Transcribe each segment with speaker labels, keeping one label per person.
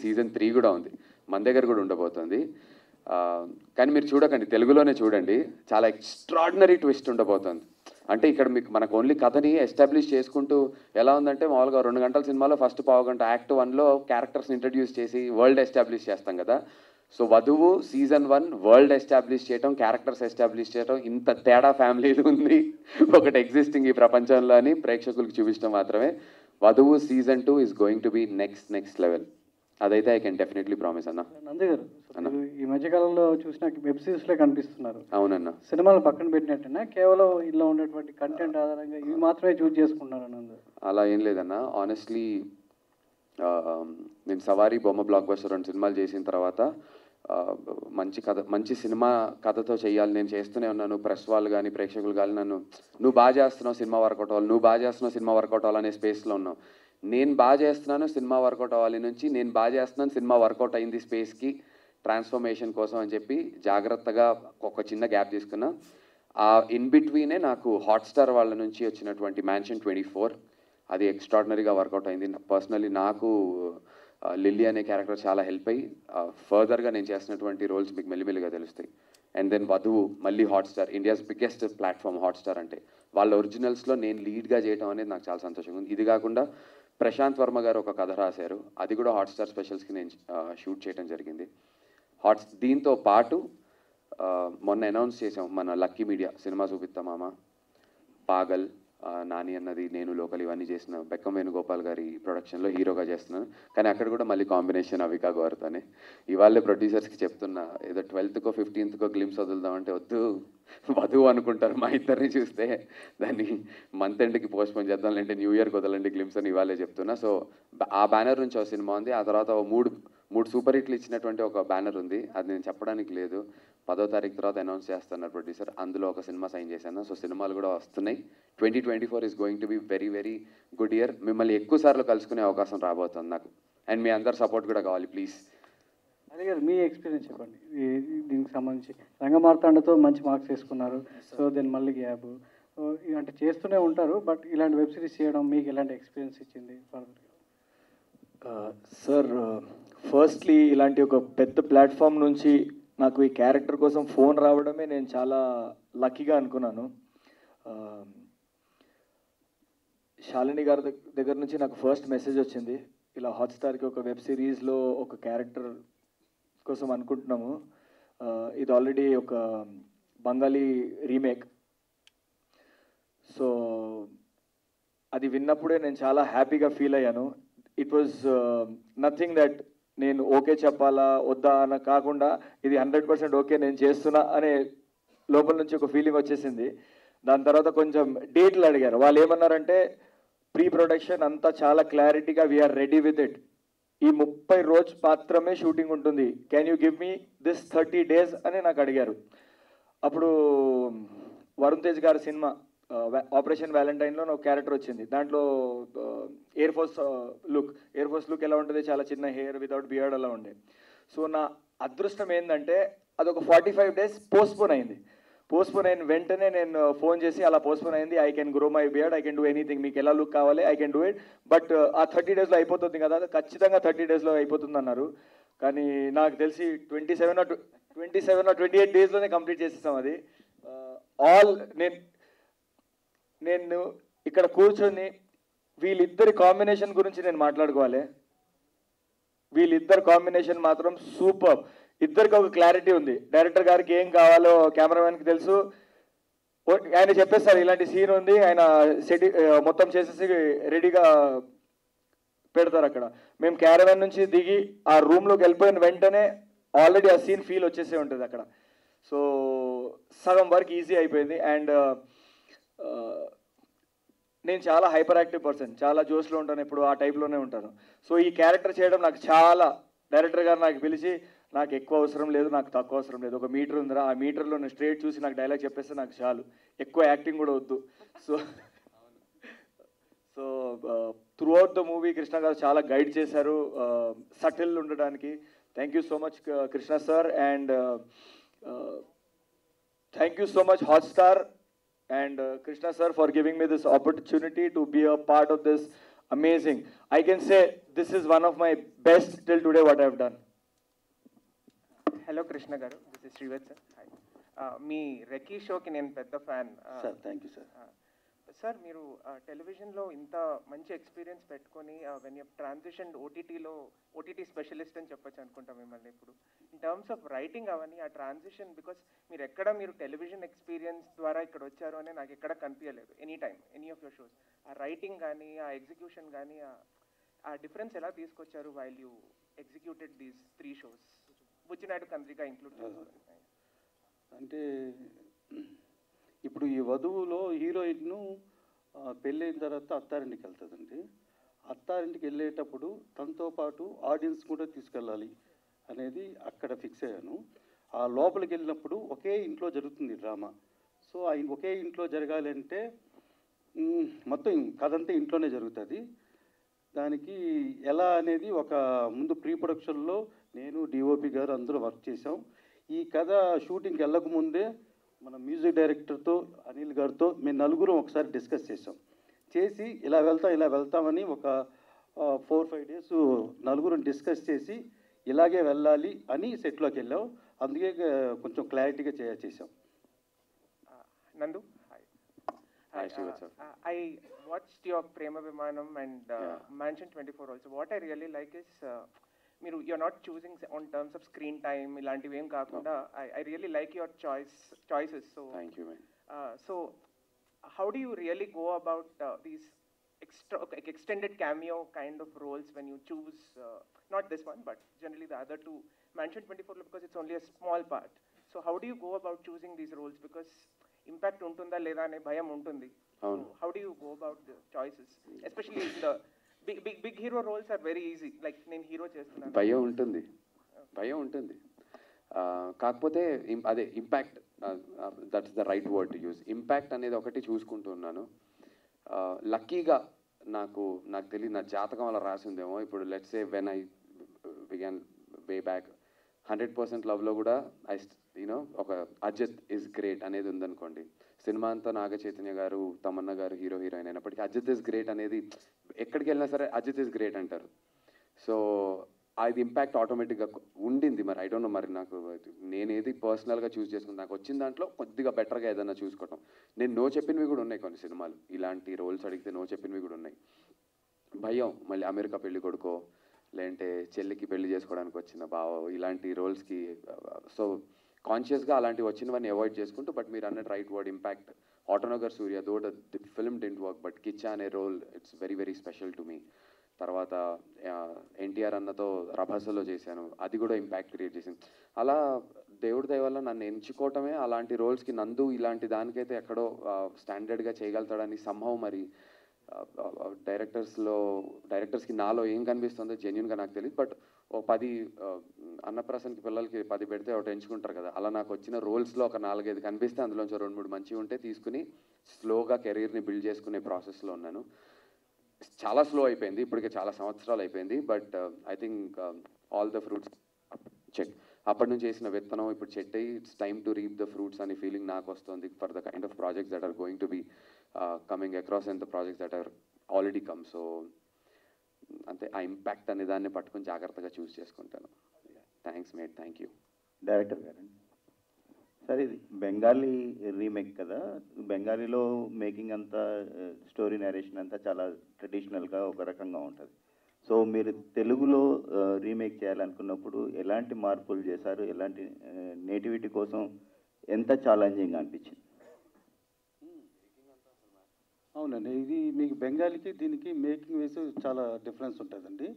Speaker 1: Season 3 కూడా ఉంది, మన దగ్గర కూడా ఉండబోతుంది. కానీ మీరు చూడకండి, తెలుగులోనే చూడండి, చాలా ఎక్స్ట్రాడినరీ ట్విస్ట్ ఉండబోతుంది. అంటే ఇక్కడ మీకు మనకు ఓన్లీ కథని ఎస్టాబ్లిష్ చేసుకుంటూ ఎలా ఉందంటే, మామూలుగా 2 గంటల సినిమాలో ఫస్ట్ పావు గంట యాక్ట్ 1లో క్యారెక్టర్స్ని ఇంట్రడ్యూస్ చేసి వరల్డ్ ఎస్టాబ్లిష్ చేస్తాం కదా. సో వధువు సీజన్ 1 వరల్డ్ ఎస్టాబ్లిష్ చేయటం, క్యారెక్టర్స్ ఎస్టాబ్లిష్ చేయటం, ఇంత తేడా ఫ్యామిలీలు ఉంది ఒకటి ఎగ్జిస్టింగ్ ఈ ప్రపంచంలో అని ప్రేక్షకులకు చూపించడం మాత్రమే. వధువు season 2 is going to be next level. అదైతే ఐ కెన్ డెఫినెట్లీ ప్రామిస్ అన్న.
Speaker 2: నంది గారు, ఈ మధ్యకాలంలో చూసిన వెబ్ సిరీస్లే కనిపిస్తున్నారు.
Speaker 1: అవునన్న.
Speaker 2: సినిమాలు పక్కన పెట్టినట్టేనా, కేవలం ఇలా ఉండేటువంటి కంటెంట్ ఆధారంగా ఇవి మాత్రమే చూస్ చేసుకుంటున్నారు అన్నది?
Speaker 1: అలా ఏం లేదన్న. ఆనెస్ట్లీ నేను సవారీ, బొమ్మ, బ్లాక్ బస్టర్ 2 సినిమాలు చేసిన తర్వాత మంచి సినిమా కథతో చేయాలి, నేను చేస్తూనే ఉన్నాను. ప్రెస్ వాళ్ళు కానీ ప్రేక్షకులు కానీ నన్ను నువ్వు బాగా చేస్తున్నావు సినిమా వర్కౌట్ అవ్వాలి, నువ్వు బాగా చేస్తున్నావు సినిమా వర్కౌట్ అవ్వాలనే స్పేస్లో ఉన్నావు. నేను బాగా చేస్తున్నాను సినిమా వర్కౌట్ అవ్వాలి నుంచి నేను బాగా చేస్తున్నాను సినిమా వర్కౌట్ అయింది స్పేస్కి ట్రాన్స్ఫర్మేషన్ కోసం అని చెప్పి జాగ్రత్తగా ఒక చిన్న గ్యాప్ తీసుకున్నా. ఆ ఇన్ బిట్వీనే నాకు హాట్స్టార్ వాళ్ళ నుంచి వచ్చినటువంటి మ్యాన్షన్ 24 అది ఎక్స్ట్రాడినరీగా వర్కౌట్ అయింది. పర్సనలీ నాకు లిల్లీ అనే క్యారెక్టర్ చాలా హెల్ప్ అయ్యి ఫర్దర్గా నేను చేసినటువంటి రోల్స్ మీకు మెల్లిమెల్లిగా తెలుస్తాయి. అండ్ దెన్ వధువు మళ్ళీ Hotstar, India's biggest platform Hotstar. అంటే వాళ్ళ ఒరిజినల్స్లో నేను లీడ్గా చేయడం అనేది నాకు చాలా సంతోషంగా ఉంది. ఇది కాకుండా ప్రశాంత్ వర్మ గారు ఒక కథ రాశారు, అది కూడా హాట్స్టార్ స్పెషల్స్కి నేను షూట్ చేయడం జరిగింది. దీంతో పాటు మొన్న అనౌన్స్ చేసాం, మన లక్కీ మీడియా సినిమా చూపిస్తా మామ, పాగల్, నాని అన్నది, నేను లోకల్ ఇవన్నీ చేసిన బెక్కం వేణుగోపాల్ గారి ప్రొడక్షన్లో హీరోగా చేస్తున్నాను. కానీ అక్కడ కూడా మళ్ళీ కాంబినేషన్ అవికా గౌర్తోనే. ఇవాళ ప్రొడ్యూసర్స్కి చెప్తున్నా, ఏదో 12th 15th గ్లిమ్స్ వదులుదామంటే వద్దు, వధువు అనుకుంటారు మా ఇద్దరిని చూస్తే, దాన్ని మంత్ ఎండ్కి పోస్ట్పోన్ చేద్దాం, లేదంటే న్యూ ఇయర్కి వదలండి గ్లిమ్స్ అని ఇవాళే చెప్తున్నా. సో ఆ బ్యానర్ నుంచి ఒక సినిమా ఉంది, ఆ తర్వాత మూడు సూపర్ హిట్లు ఇచ్చినటువంటి ఒక బ్యానర్ ఉంది, అది నేను చెప్పడానికి లేదు. 10వ తారీఖు తర్వాత అనౌన్స్ చేస్తున్నారు ప్రొడ్యూసర్, అందులో ఒక సినిమా సైన్ చేశాను. సో సినిమాలు కూడా వస్తున్నాయి. 2024 is going to be very very good year. మిమ్మల్ని ఎక్కువ సార్లు కలుసుకునే అవకాశం రాబోతుంది నాకు, అండ్ మీ అందరు సపోర్ట్ కూడా కావాలి ప్లీజ్.
Speaker 2: అదే గారు, మీ ఎక్స్పీరియన్స్ చెప్పండి దీనికి సంబంధించి. రంగమార్తాండతో మంచి మార్క్స్ వేసుకున్నారు, సో దెన్ మళ్ళీ గ్యాప్ అంటే చేస్తూనే ఉంటారు, బట్ ఇలాంటి వెబ్ సిరీస్ చేయడం మీకు ఎలాంటి ఎక్స్పీరియన్స్ ఇచ్చింది ఫర్దర్గా?
Speaker 3: సార్, ఫస్ట్లీ ఇలాంటి ఒక పెద్ద ప్లాట్ఫామ్ నుంచి నాకు ఈ క్యారెక్టర్ కోసం ఫోన్ రావడమే నేను చాలా లక్కీగా అనుకున్నాను. శాలిని గారి దగ్గర నుంచి నాకు ఫస్ట్ మెసేజ్ వచ్చింది, ఇలా హాట్స్టార్కి ఒక వెబ్ సిరీస్లో ఒక క్యారెక్టర్ కోసం అనుకుంటున్నాము, ఇది ఆల్రెడీ ఒక బెంగాలీ రీమేక్. సో అది విన్నప్పుడే నేను చాలా హ్యాపీగా ఫీల్ అయ్యాను. ఇట్ వాజ్ నథింగ్ దట్ నేను ఓకే చెప్పాలా వద్దా అని కాకుండా, ఇది 100% ఓకే నేను చేస్తున్నా అనే లోపల నుంచి ఒక ఫీలింగ్ వచ్చేసింది. దాని తర్వాత కొంచెం డేట్లు అడిగారు. వాళ్ళు ఏమన్నారంటే, ప్రీ ప్రొడక్షన్ అంతా చాలా క్లారిటీగా వీఆర్ రెడీ విత్ ఇట్, ఈ 30 రోజు మాత్రమే షూటింగ్ ఉంటుంది, can you give me this 30 days అని నాకు అడిగారు. అప్పుడు వరుణ్ తేజ్ గారి సినిమా ఆపరేషన్ వ్యాలంటైన్లో ఒక క్యారెక్టర్ వచ్చింది, దాంట్లో ఎయిర్ ఫోర్స్ లుక్ ఎలా ఉంటుంది, చాలా చిన్న హెయిర్ వితౌట్ బియర్డ్ అలా ఉండే. సో నా అదృష్టం ఏంటంటే అదొక 45 days పోస్ట్పోన్ అయింది. పోస్ట్పోన్ అయిన వెంటనే నేను ఫోన్ చేసి, అలా పోస్ట్పోన్ అయింది, I can grow my beard, I can do anything, మీకు ఎలా లుక్ కావాలి I can do it, but ఆ 30 daysలో అయిపోతుంది కదా, ఖచ్చితంగా 30 daysలో అయిపోతుంది అన్నారు. కానీ నాకు తెలిసి 27 or 28 daysలోనే కంప్లీట్ చేసేస్తాం అది. నేను ఇక్కడ కూర్చొని వీళ్ళిద్దరి కాంబినేషన్ గురించి నేను మాట్లాడుకోవాలి. వీళ్ళిద్దరు కాంబినేషన్ మాత్రం సూపర్. ఇద్దరికి ఒక క్లారిటీ ఉంది. డైరెక్టర్ గారికి ఏం కావాలో కెమెరామెన్కి తెలుసు, ఆయన చెప్పేస్తారు ఇలాంటి సీన్ ఉంది, ఆయన మొత్తం చేసేసి రెడీగా పెడతారు అక్కడ. మేము క్యారవాన్ నుంచి దిగి ఆ రూమ్లోకి వెళ్ళిపోయిన వెంటనే ఆల్రెడీ ఆ సీన్ ఫీల్ వచ్చేసే ఉంటుంది అక్కడ. సో సగం వర్క్ ఈజీ అయిపోయింది. అండ్ నేను చాలా హైపర్ యాక్టివ్ పర్సన్, చాలా జోష్లో ఉంటాను, ఎప్పుడు ఆ టైప్లోనే ఉంటాను. సో ఈ క్యారెక్టర్ చేయడం నాకు చాలా, డైరెక్టర్ గారు నాకు పిలిచి, నాకు ఎక్కువ అవసరం లేదు, నాకు తక్కువ అవసరం లేదు, ఒక మీటర్ ఉందిరా, ఆ మీటర్లో నేను స్ట్రేట్ చూసి నాకు డైలాగ్ చెప్పేస్తే నాకు చాలు, ఎక్కువ యాక్టింగ్ కూడా వద్దు. So through out the movie Krishna గారు చాలా గైడ్ చేశారు సటిల్ ఉండడానికి. Thank you so much Krishna sir, and thank you so much Hotstar and Krishna sir for giving me this opportunity to be a part of this amazing. I can say this is one of my best till today what I have done.
Speaker 4: Hello Krishna garu, this is Srivath sir. Hi. మీ recce షోకి నేను పెద్ద fan
Speaker 5: sir. Thank you sir.
Speaker 4: Sir, మీరు టెలివిజన్లో ఇంత మంచి experience పెట్టుకొని when you transition OTT specialist అని చెప్పొచ్చు అనుకుంటాం మిమ్మల్ని. ఇప్పుడు ఇన్ టర్మ్స్ ఆఫ్ రైటింగ్ అవన్నీ ఆ ట్రాన్సిషన్, బికాస్ మీరు టెలివిజన్ ఎక్స్పీరియన్స్ ద్వారా ఇక్కడ వచ్చారు అని నాకు ఎక్కడ కనిపించలేదు any time any of your shows. ఆ రైటింగ్ కానీ ఆ ఎగ్జిక్యూషన్ కానీ ఆ డిఫరెన్స్ ఎలా తీసుకొచ్చారు while you executed these 3 shows, Buchinaidu Kandriga include చేసుకోవాలి.
Speaker 5: అంటే ఇప్పుడు ఈ వధువులో హీరోయిన్ను పెళ్ళైన తర్వాత అత్తారింటికి వెళ్తుందండి. అత్తారింటికి వెళ్ళేటప్పుడు తనతో పాటు ఆడియన్స్ కూడా తీసుకెళ్ళాలి అనేది అక్కడ ఫిక్స్ అయ్యాను. ఆ లోపలికి వెళ్ళినప్పుడు ఒకే ఇంట్లో జరుగుతుంది డ్రామా. సో ఒకే ఇంట్లో జరగాలి అంటే మొత్తం కథ అంతా ఇంట్లోనే జరుగుతుంది. దానికి ఎలా అనేది ఒక ముందు ప్రీ ప్రొడక్షన్లో నేను డిఓపి గారు అందరూ వర్క్ చేసాం. ఈ కథ షూటింగ్కి వెళ్ళకముందే మన మ్యూజిక్ డైరెక్టర్తో అనిల్ గారితో మేము నలుగురం ఒకసారి డిస్కస్ చేసి ఇలా వెళ్తామని ఒక 4-5 days నలుగురం డిస్కస్ చేసి ఇలాగే వెళ్ళాలి అని సెట్లోకి వెళ్ళాం. అందుకే కొంచెం క్లారిటీగా చేసాం.
Speaker 4: నందు,
Speaker 1: Hi, Shrivat sir.
Speaker 4: I watched your Prema Vimanam and Mansion 24 also. What I really like is you're not choosing on terms of screen time ilantivi em kaakunda. I really like your choices. So
Speaker 1: Thank you, man.
Speaker 4: So how do you really go about these extended cameo kind of roles when you choose not this one but generally the other two, Mansion 24 because it's only a small part. So how do you go about choosing these roles, because impact ఉంటుందా లేదా అనే భయం ఉంటుంది. How do you go about the choices, especially the big hero roles are very easy, like నేను hero చేస్తున్నాను.
Speaker 1: భయం ఉంటుంది. కాకపోతే అదే impact, that's the right word to use. Impact అనేది ఒకటి చూసుకుంటున్నాను. లక్కీగా నాకు తెలియదు, నా జాతకం అలా రాసిందేమో. ఇప్పుడు let's say when I began way back 100% లవ్లో కూడా ఒక అజిత్ ఇస్ గ్రేట్ అనేది ఉందనుకోండి. సినిమా అంతా నాగ చైతన్య గారు, తమన్నా గారు హీరోయిన్ అయినప్పటికీ అజిత్ ఇస్ గ్రేట్ అనేది ఎక్కడికి వెళ్ళినా సరే అజిత్ ఇస్ గ్రేట్ అంటారు. సో అది ఇంపాక్ట్ ఆటోమేటిక్గా ఉండింది. మరి ఐ డోంట్ నో, మరి నాకు నేనేది పర్సనల్గా చూస్ చేసుకుని నాకు వచ్చిన దాంట్లో కొద్దిగా బెటర్గా ఏదైనా చూసుకోవటం. నేను నో చెప్పినవి కూడా ఉన్నాయి కొన్ని సినిమాలు, ఇలాంటి రోల్స్ అడిగితే నో చెప్పినవి కూడా ఉన్నాయి. భయం, మళ్ళీ అమెరికా పెళ్లి కొడుకో లేదంటే చెల్లికి పెళ్లి చేసుకోవడానికి వచ్చిన బావ, ఇలాంటి రోల్స్కి సో కాన్షియస్గా అలాంటివి వచ్చినవన్నీ అవాయిడ్ చేసుకుంటూ, బట్ మీరు అన్నట్టు right word impact. Autonagar Surya though the film didn't work, but Kiccha అనే role it's very very special to me. తర్వాత ఎన్టీఆర్ అన్నతో రభసలో చేశాను, అది కూడా ఇంపాక్ట్ క్రియేట్ చేసింది. అలా దేవుడి దయ వల్ల నన్ను ఎంచుకోవటమే అలాంటి రోల్స్కి. నందు ఇలాంటి దానికైతే ఎక్కడో స్టాండర్డ్గా చేయగలుగుతాడని సంభవం. మరి డైరెక్టర్స్కి నాలో ఏం కనిపిస్తుందో జెన్యున్గా నాకు తెలియదు, బట్ ఓ 10 అన్నప్రాసనకి పిల్లలకి 10 పెడితే ఒకటి ఎంచుకుంటారు కదా, అలా నాకు వచ్చిన రోల్స్లో ఒక 4-5 కనిపిస్తే అందులోంచి 2-3 మంచివి ఉంటే తీసుకుని స్లోగా కెరీర్ని బిల్డ్ చేసుకునే ప్రాసెస్లో ఉన్నాను. చాలా స్లో అయిపోయింది, ఇప్పటికే చాలా సంవత్సరాలు అయిపోయింది, but I think all the fruits check. అప్పటి నుంచి చేసిన విత్తనం ఇప్పుడు చెట్టు అయ్యి it's time to reap the fruits అనే ఫీలింగ్ నాకు వస్తుంది for the kind of projects that are going to be coming across and the projects that are already come. So అంతే, ఆ ఇంపాక్ట్ అనే దాన్ని పట్టుకొని జాగ్రత్తగా చూస్ చేసుకుంటాను. Thanks mate, thank you.
Speaker 6: Director గారు, సార్ ఇది బెంగాలీ రీమేక్ కదా, బెంగాలీలో మేకింగ్ అంతా స్టోరీ నరేషన్ అంతా చాలా ట్రెడిషనల్గా ఒక రకంగా ఉంటుంది. సో మీరు తెలుగులో రీమేక్ చేయాలనుకున్నప్పుడు ఎలాంటి మార్పులు చేశారు, ఎలాంటి నేటివిటీ కోసం ఎంత ఛాలెంజింగ్ అనిపించింది?
Speaker 5: అవునండి, ఇది మీకు బెంగాలీకి దీనికి మేకింగ్ వేసి చాలా డిఫరెన్స్ ఉంటుందండి.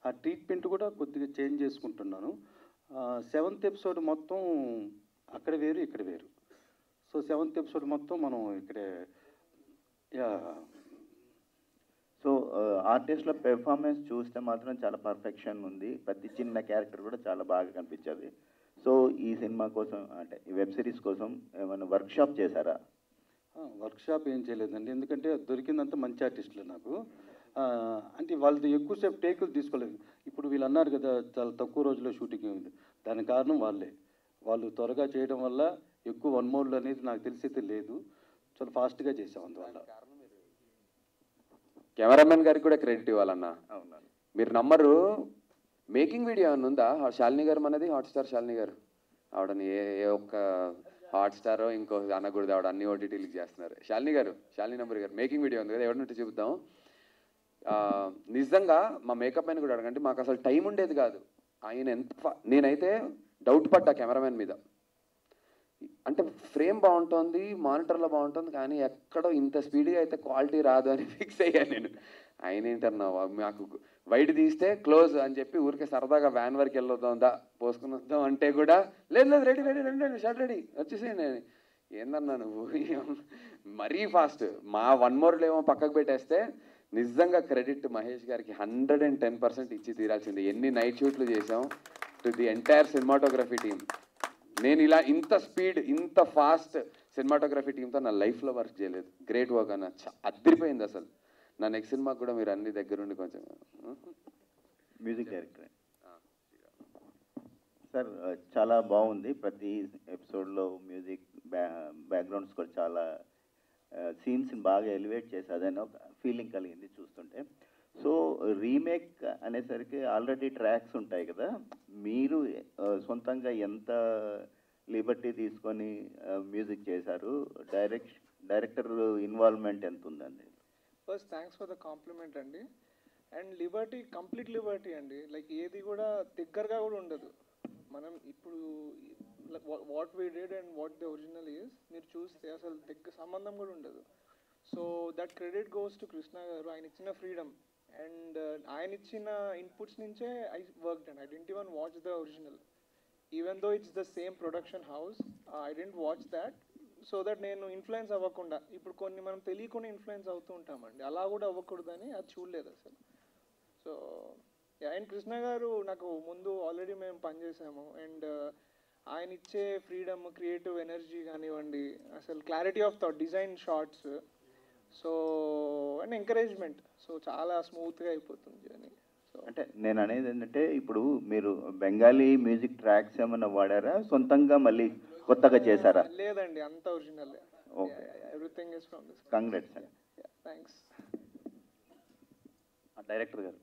Speaker 5: ఆ ట్రీట్మెంట్ కూడా కొద్దిగా చేంజ్ చేసుకుంటున్నాను. 7th ఎపిసోడ్ మొత్తం అక్కడ వేరు ఇక్కడ వేరు. సో 7th ఎపిసోడ్ మొత్తం మనం ఇక్కడే.
Speaker 6: సో ఆర్టిస్ట్ల పెర్ఫార్మెన్స్ చూస్తే మాత్రం చాలా పర్ఫెక్షన్ ఉంది, ప్రతి చిన్న క్యారెక్టర్ కూడా చాలా బాగా కనిపించేది. సో ఈ సినిమా కోసం అంటే ఈ వెబ్ సిరీస్ కోసం ఏమైనా వర్క్షాప్ చేశారా?
Speaker 5: వర్క్షాప్ ఏం చేయలేదండి, ఎందుకంటే దొరికిందంతా మంచి ఆర్టిస్టులు నాకు. అంటే వాళ్ళది ఎక్కువసేపు టేకులు తీసుకోలేదు. ఇప్పుడు వీళ్ళు అన్నారు కదా చాలా తక్కువ రోజుల్లో షూటింగ్ ఉంది, దానికి కారణం వాళ్ళు త్వరగా చేయడం వల్ల ఎక్కువ 1 more అనేది నాకు తెలిసి అయితే లేదు, చాలా ఫాస్ట్గా చేసాం అందువల్ల.
Speaker 1: కెమెరామెన్ గారికి కూడా క్రెడిట్ ఇవ్వాలన్నా.
Speaker 6: అవునండి.
Speaker 1: మీరు నమ్మరు, మేకింగ్ వీడియో ఏమన్నా ఉందా శాలిని గారు మనది, హాట్స్టార్ శాలిని గారు? ఆవిడని ఏ ఒక్క హాట్స్టారో ఇంకో అనకూడదు, ఆవిడ అన్ని ఓటీటీలకు చేస్తున్నారు. శాలిని గారు, శాలిని నంబర్ గారు మేకింగ్ వీడియో ఉంది కదా, ఎవరినట్టు చూపుతాం. నిజంగా మా మేకప్ మ్యాన్ కూడా అడగండి, మాకు అసలు టైం ఉండేది కాదు. ఆయన నేనైతే డౌట్ పడ్డా కెమెరామెన్ మీద. అంటే ఫ్రేమ్ బాగుంటుంది, మానిటర్లో బాగుంటుంది, కానీ ఎక్కడో ఇంత స్పీడ్గా అయితే క్వాలిటీ రాదు అని ఫిక్స్ అయ్యాను నేను. ఆయన ఏంటన్నా మాకు వైడ్ తీస్తే క్లోజ్ అని చెప్పి ఊరికే సరదాగా వ్యాన్ వరకు వెళ్ళొద్దాం పోసుకుని వద్దాం అంటే కూడా లేదు లేదు రెడీ రెడీ రండి షర్ట్ రెడీ వచ్చేసేయండి. ఏందన్నా నువ్వు మరీ ఫాస్ట్. మా 1 more ఏమో పక్కకు పెట్టేస్తే నిజంగా క్రెడిట్ మహేష్ గారికి 110% ఇచ్చి తీరాల్సింది. ఎన్ని నైట్ షూట్లు చేసాం to the entire cinematography team. నేను ఇలా ఇంత స్పీడ్ ఇంత ఫాస్ట్ సినిమాటోగ్రఫీ టీంతో నా లైఫ్లో వర్క్ చేయలేదు. గ్రేట్ వర్క్ అన్న, అదిరిపోయింది అసలు. నా నెక్స్ట్ సినిమాకి కూడా మీరు అన్ని దగ్గరుండి కొంచెం.
Speaker 6: మ్యూజిక్ డైరెక్టర్ సార్, చాలా బాగుంది. ప్రతి ఎపిసోడ్లో మ్యూజిక్ బ్యాక్గ్రౌండ్ స్కోర్ చాలా సీన్స్ని బాగా ఎలివేట్ చేసేదని ఒక ఫీలింగ్ కలిగింది చూస్తుంటే. సో రీమేక్ అనేసరికి ఆల్రెడీ ట్రాక్స్ ఉంటాయి కదా, మీరు సొంతంగా ఎంత లిబర్టీ తీసుకొని మ్యూజిక్ చేశారు? డైరెక్టర్ ఇన్వాల్వ్మెంట్ ఎంత ఉందండి?
Speaker 7: First thanks for the complement అండి. అండ్ లిబర్టీ, కంప్లీట్ లిబర్టీ అండి. లైక్ ఏది కూడా దగ్గరగా కూడా ఉండదు. మనం ఇప్పుడు what we did and what the original is మీరు చూస్తే అసలు దగ్గర సంబంధం కూడా ఉండదు. So that credit goes to Krishna గారు. ఆయన ఇచ్చిన ఫ్రీడమ్ అండ్ ఆయన ఇచ్చిన ఇన్పుట్స్ నుంచే I worked and I didn't even watch the original. Even though it's the same production house, I didn't watch that. So that నేను ఇన్ఫ్లుయెన్స్ అవ్వకుండా, ఇప్పుడు కొన్ని మనం తెలియకుండా ఇన్ఫ్లుయెన్స్ అవుతూ ఉంటామండి, అలా కూడా అవ్వకూడదని అది చూడలేదు అసలు. సో అండ్ కృష్ణ గారు నాకు ముందు ఆల్రెడీ మేము పనిచేసాము. అండ్ ఆయన ఇచ్చే ఫ్రీడమ్, క్రియేటివ్ ఎనర్జీ కానివ్వండి, అసలు clarity of thought, design shorts, so and encouragement, so చాలా స్మూత్గా అయిపోతుంది జర్నీ. సో
Speaker 6: అంటే నేను అనేది ఏంటంటే, ఇప్పుడు మీరు బెంగాలీ మ్యూజిక్ ట్రాక్స్ ఏమైనా వాడారా, సొంతంగా మళ్ళీ కొత్తగా చేశారా?
Speaker 7: లేదండి, అంత original.
Speaker 6: Everything
Speaker 7: is from this.
Speaker 6: Congrats అండి.
Speaker 7: థ్యాంక్స్.
Speaker 5: డైరెక్టర్ గారు